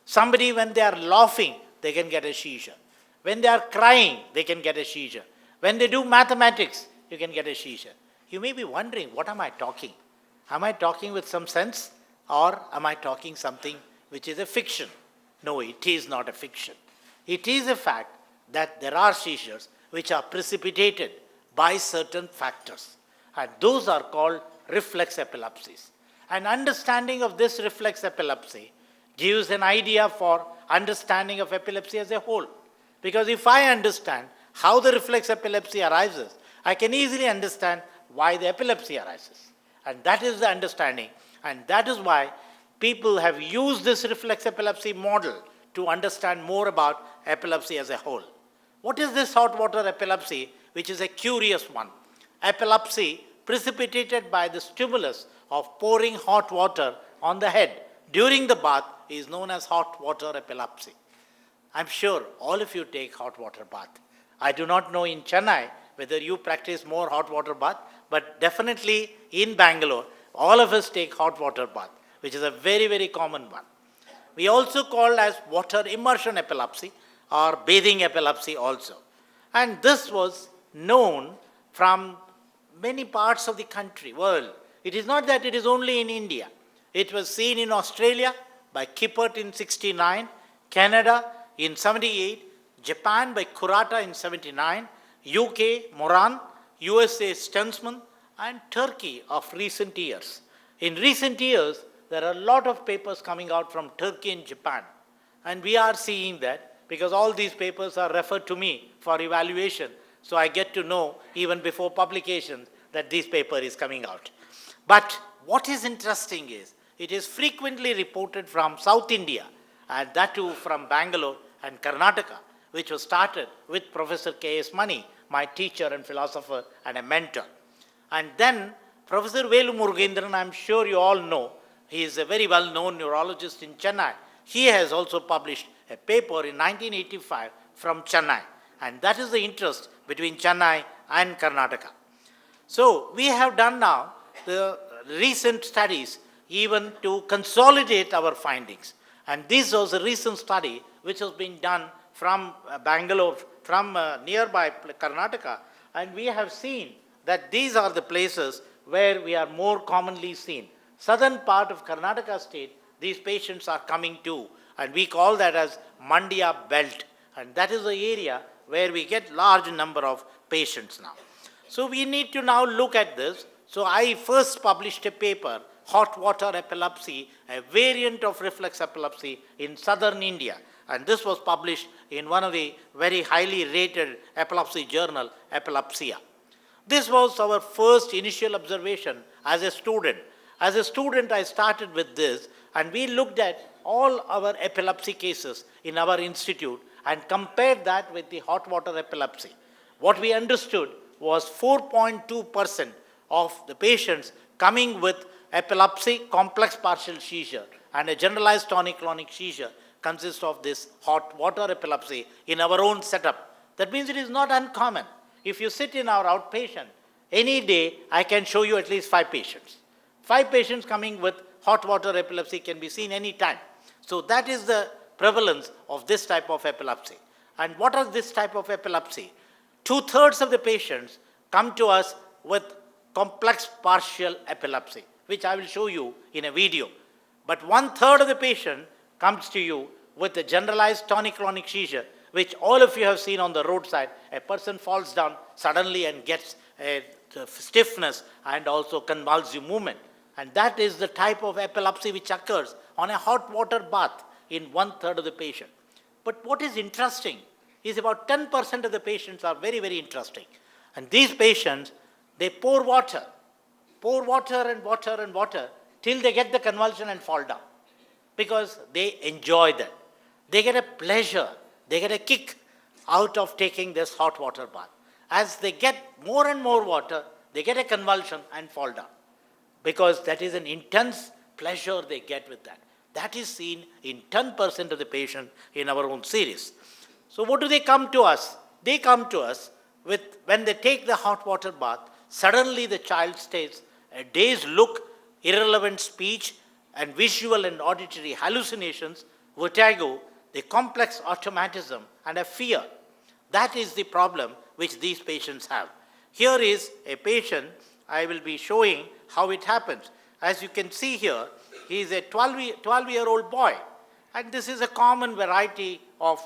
Somebody, when they are laughing, they can get a seizure. When they are crying, they can get a seizure. When they do mathematics, you can get a seizure. You may be wondering, what am I talking? Am I talking with some sense, or am I talking something which is a fiction? No, it is not a fiction. It is a fact that there are seizures which are precipitated by certain factors. And those are called reflex epilepsies. An understanding of this reflex epilepsy gives an idea for understanding of epilepsy as a whole. Because if I understand how the reflex epilepsy arises, I can easily understand why the epilepsy arises. And that is the understanding. And that is why people have used this reflex epilepsy model to understand more about epilepsy as a whole. What is this hot water epilepsy, which is a curious one? Epilepsy precipitated by the stimulus of pouring hot water on the head during the bath is known as hot water epilepsy. I'm sure all of you take hot water bath. I do not know in Chennai whether you practice more hot water bath, but definitely in Bangalore, all of us take hot water bath, which is a very, very common one. We also call as water immersion epilepsy or bathing epilepsy also. And this was known from many parts of the country, world. It is not that it is only in India. It was seen in Australia by Kippert in 69, Canada in 78, Japan by Kurata in 79, UK, Moran, USA, Stensman, and Turkey of recent years. In recent years, there are a lot of papers coming out from Turkey and Japan. And we are seeing that because all these papers are referred to me for evaluation. So I get to know even before publication that this paper is coming out. But what is interesting is it is frequently reported from South India, and that too from Bangalore and Karnataka, which was started with Professor K.S. Mani, my teacher and philosopher and a mentor. And then Professor Velu Murugendran, I'm sure you all know, he is a very well-known neurologist in Chennai. He has also published a paper in 1985 from Chennai. And that is the interest between Chennai and Karnataka. So we have done now the recent studies even to consolidate our findings. And this was a recent study which has been done from Bangalore, from nearby Karnataka. And we have seen that these are the places where we are more commonly seen. Southern part of Karnataka state, these patients are coming to, and we call that as Mandya belt. And that is the area where we get large number of patients now. So we need to now look at this. So I first published a paper, Hot Water Epilepsy, a variant of reflex epilepsy in southern India. And this was published in one of the very highly rated epilepsy journal, Epilepsia. This was our first initial observation as a student. As a student, I started with this, and we looked at all our epilepsy cases in our institute and compared that with the hot water epilepsy. What we understood was 4.2% of the patients coming with epilepsy, complex partial seizure, and a generalized tonic-clonic seizure consists of this hot water epilepsy in our own setup. That means it is not uncommon. If you sit in our outpatient, any day I can show you at least 5 patients. 5 patients coming with hot water epilepsy can be seen any time. So that is the prevalence of this type of epilepsy. And what is this type of epilepsy? 2/3 of the patients come to us with complex partial epilepsy, which I will show you in a video. But 1/3 of the patient comes to you with a generalized tonic-clonic seizure, which all of you have seen on the roadside. A person falls down suddenly and gets a stiffness and also convulsive movement. And that is the type of epilepsy which occurs on a hot water bath in 1/3 of the patient. But what is interesting is about 10% of the patients are very, very interesting. And these patients, they pour water and water and water till they get the convulsion and fall down, because they enjoy that. They get a pleasure, they get a kick out of taking this hot water bath. As they get more and more water, they get a convulsion and fall down, because that is an intense pleasure they get with that. That is seen in 10% of the patient in our own series. So what do they come to us? They come to us with, when they take the hot water bath, suddenly the child stays a dazed look, irrelevant speech, and visual and auditory hallucinations, vertigo, the complex automatism, and a fear. That is the problem which these patients have. Here is a patient. I will be showing how it happens. As you can see here, he is a 12-year-old boy. And this is a common variety of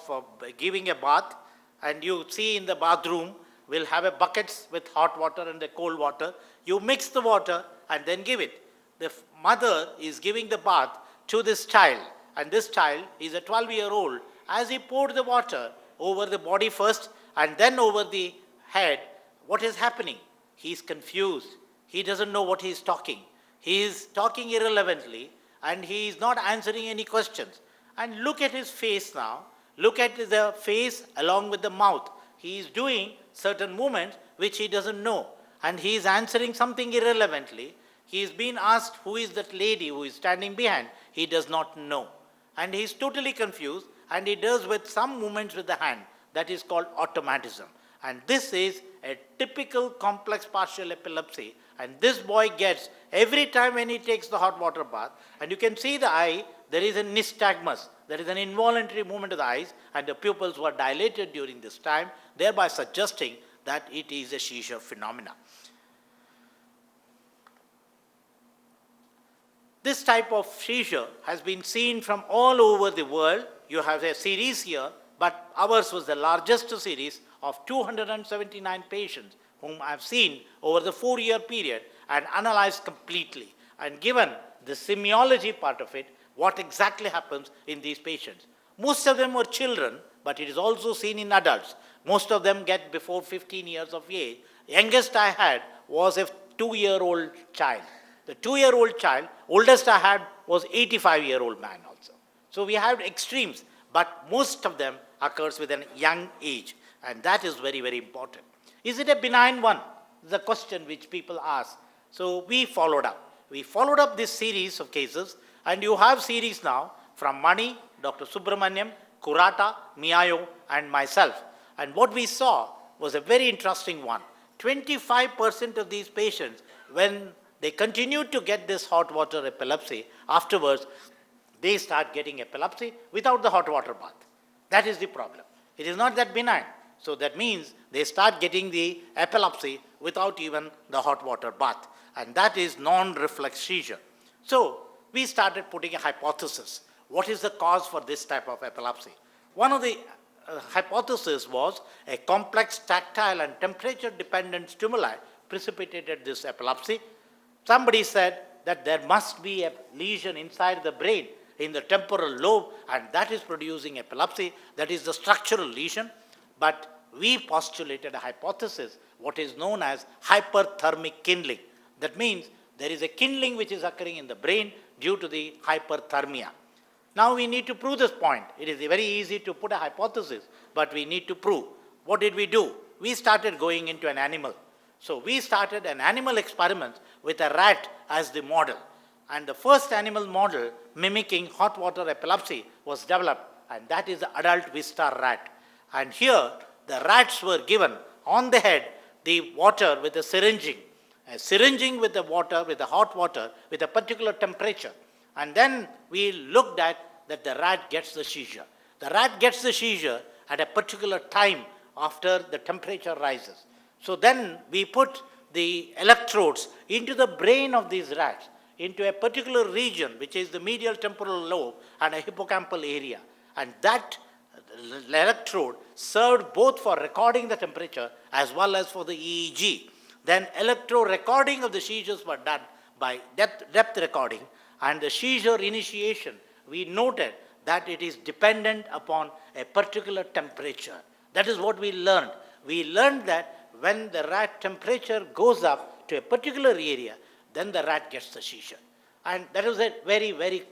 giving a bath. And you see in the bathroom, we'll have a buckets with hot water and the cold water. You mix the water and then give it. The mother is giving the bath to this child. And this child is a 12-year-old. As he poured the water over the body first and then over the head, what is happening? He is confused. He doesn't know what he is talking. He is talking irrelevantly and he is not answering any questions. And look at his face now. Look at the face along with the mouth. He is doing certain movements which he doesn't know. And he is answering something irrelevantly. He is being asked who is that lady who is standing behind. He does not know. And he is totally confused, and he does with some movements with the hand. That is called automatism. And this is a typical complex partial epilepsy. And this boy gets every time when he takes the hot water bath. And you can see the eye, there is a nystagmus. There is an involuntary movement of the eyes, and the pupils were dilated during this time, thereby suggesting that it is a seizure phenomena. This type of seizure has been seen from all over the world. You have a series here, but ours was the largest series of 279 patients whom I have seen over the 4-year period and analyzed completely, and given the semiology part of it, what exactly happens in these patients. Most of them were children, but it is also seen in adults. Most of them get before 15 years of age. Youngest I had was a 2-year-old child. The 2-year-old child, oldest I had was 85-year-old man also. So we have extremes, but most of them occurs with a young age, and that is very, very important. Is it a benign one? The question which people ask. So we followed up. We followed up this series of cases, and you have series now from Mani, Dr. Subramaniam, Kurata, Miayo, and myself. And what we saw was a very interesting one. 25% of these patients, when they continue to get this hot water epilepsy, afterwards they start getting epilepsy without the hot water bath. That is the problem. It is not that benign. So that means they start getting the epilepsy without even the hot water bath. And that is non-reflex seizure. So we started putting a hypothesis. What is the cause for this type of epilepsy? One of the hypotheses was a complex tactile and temperature-dependent stimuli precipitated this epilepsy. Somebody said that there must be a lesion inside the brain in the temporal lobe, and that is producing epilepsy. That is the structural lesion. But we postulated a hypothesis, what is known as hyperthermic kindling. That means there is a kindling which is occurring in the brain due to the hyperthermia. Now we need to prove this point. It is very easy to put a hypothesis, but we need to prove. What did we do? We started going into an animal. So we started an animal experiment with a rat as the model. And the first animal model mimicking hot water epilepsy was developed, and that is the adult Wistar rat. And here the rats were given on the head the water with a syringing with the water, with the hot water, with a particular temperature. And then we looked at that the rat gets the seizure. The rat gets the seizure at a particular time after the temperature rises. So then we put the electrodes into the brain of these rats, into a particular region, which is the medial temporal lobe and a hippocampal area. And that electrode served both for recording the temperature as well as for the EEG. Then electro recording of the seizures were done by depth recording, and the seizure initiation, we noted that it is dependent upon a particular temperature. That is what we learned. We learned that when the rat temperature goes up to a particular area, then the rat gets the seizure. And that is a very, very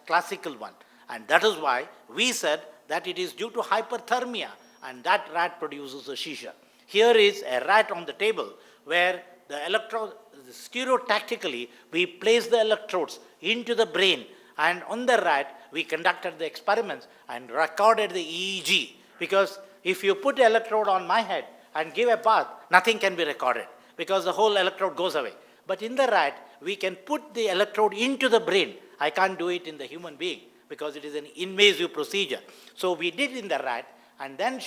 classical one. And that is why we said that it is due to hyperthermia, and that rat produces a seizure. Here is a rat on the table where the electrode, stereotactically, we place the electrodes into the brain, and on the rat, we conducted the experiments and recorded the EEG. Because if you put the electrode on my head and give a bath, nothing can be recorded because the whole electrode goes away. But in the rat, we can put the electrode into the brain. I can't do it in the human being because it is an invasive procedure. So we did in the rat and then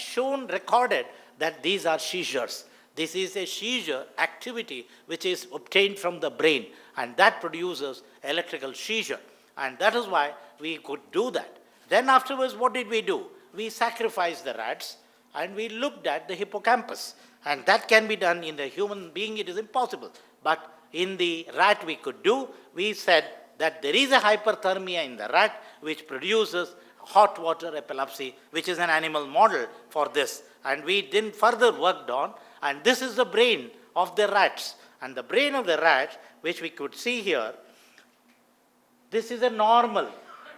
recorded that these are seizures. This is a seizure activity which is obtained from the brain, and that produces electrical seizure. And that is why we could do that. Then afterwards, what did we do? We sacrificed the rats and we looked at the hippocampus. And that can be done in the human being, it is impossible. But in the rat we could do, we said that there is a hyperthermia in the rat which produces hot water epilepsy, which is an animal model for this. And we then further worked on, and this is the brain of the rats. And the brain of the rats, which we could see here, this is a normal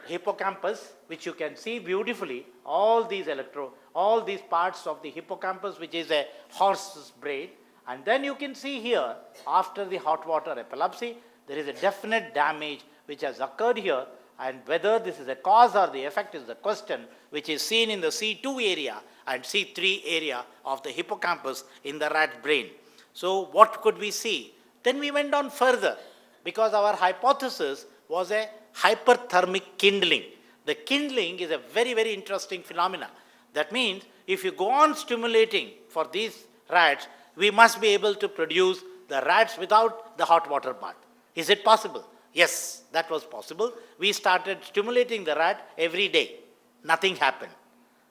hippocampus, which you can see beautifully, all these all these parts of the hippocampus, which is a horse's brain. And then you can see here, after the hot water epilepsy, there is a definite damage which has occurred here, and whether this is a cause or the effect is the question, which is seen in the C2 area and C3 area of the hippocampus in the rat brain. So what could we see? Then we went on further, because our hypothesis was a hyperthermic kindling. The kindling is a very, very interesting phenomena. That means if you go on stimulating for these rats, we must be able to produce the rats without the hot water bath. Is it possible? Yes, that was possible. We started stimulating the rat every day. Nothing happened.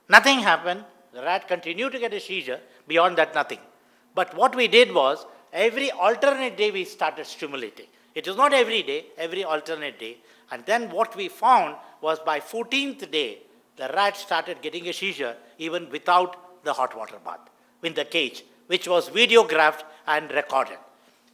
Nothing happened. The rat continued to get a seizure. Beyond that, nothing. But what we did was, every alternate day we started stimulating. It is not every day, every alternate day. And then what we found was by 14th day, the rat started getting a seizure even without the hot water bath in the cage, which was videographed and recorded.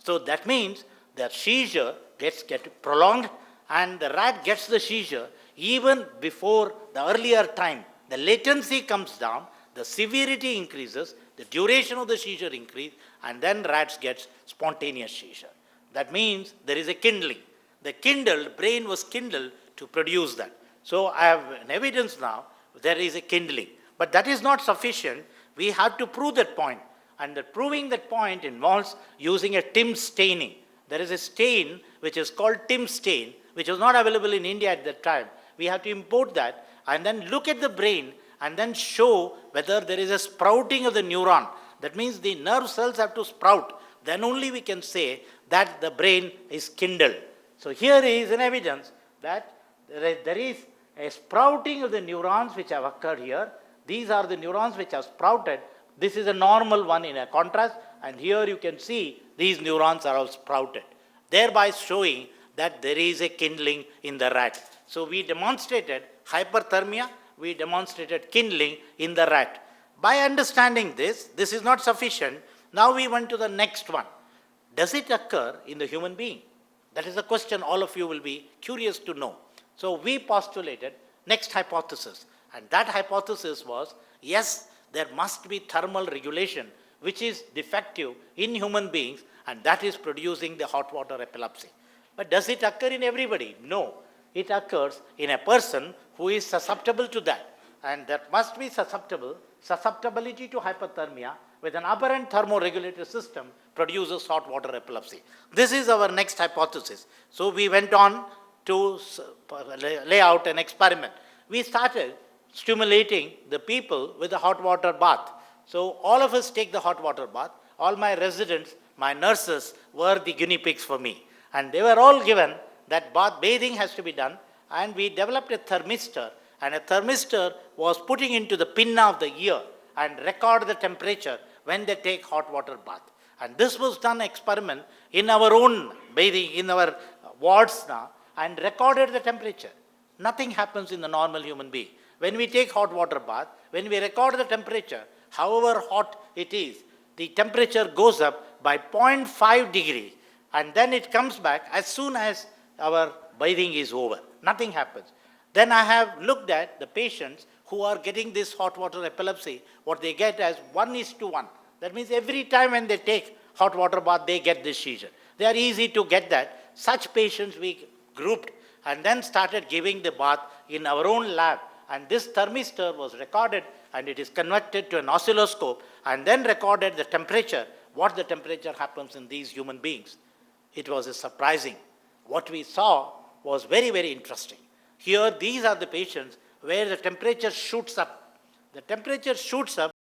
So that means the seizure gets prolonged, and the rat gets the seizure even before the earlier time. The latency comes down, the severity increases, the duration of the seizure increases, and then rats get spontaneous seizure. That means there is a kindling. The brain was kindled to produce that. So I have an evidence now, there is a kindling. But that is not sufficient. We have to prove that point. And proving that point involves using a TIM staining. There is a stain which is called TIM stain, which was not available in India at that time. We have to import that and then look at the brain and then show whether there is a sprouting of the neuron. That means the nerve cells have to sprout. Then only we can say that the brain is kindled. So here is an evidence that there is a sprouting of the neurons which have occurred here. These are the neurons which have sprouted. This is a normal one in a contrast, and here you can see these neurons are all sprouted, thereby showing that there is a kindling in the rat. So we demonstrated hyperthermia, we demonstrated kindling in the rat. By understanding this is not sufficient. Now we went to the next one. Does it occur in the human being? That is a question all of you will be curious to know. So we postulated next hypothesis, and that hypothesis was, yes, there must be thermal regulation which is defective in human beings, and that is producing the hot water epilepsy. But does it occur in everybody? No. It occurs in a person who is susceptible to that, and that must be susceptibility to hypothermia with an aberrant thermoregulatory system produces hot water epilepsy. This is our next hypothesis. So we went on to lay out an experiment. We started stimulating the people with a hot water bath. So all of us take the hot water bath. All my residents, my nurses were the guinea pigs for me. And they were all given that bathing has to be done, and we developed a thermistor, and a thermistor was putting into the pinna of the ear and record the temperature when they take hot water bath. And this was done experiment in our own bathing, in our wards now, and recorded the temperature. Nothing happens in the normal human being. When we take hot water bath, when we record the temperature, however hot it is, the temperature goes up by 0.5 degrees, and then it comes back as soon as our bathing is over. Nothing happens. Then I have looked at the patients who are getting this hot water epilepsy, what they get as 1:1. That means every time when they take hot water bath, they get this seizure. They are easy to get that. Such patients we grouped and then started giving the bath in our own lab. And this thermistor was recorded, and it is connected to an oscilloscope, and then recorded the temperature, what the temperature happens in these human beings. It was a surprising. What we saw was very, very interesting. Here, these are the patients where the temperature shoots up. The temperature shoots up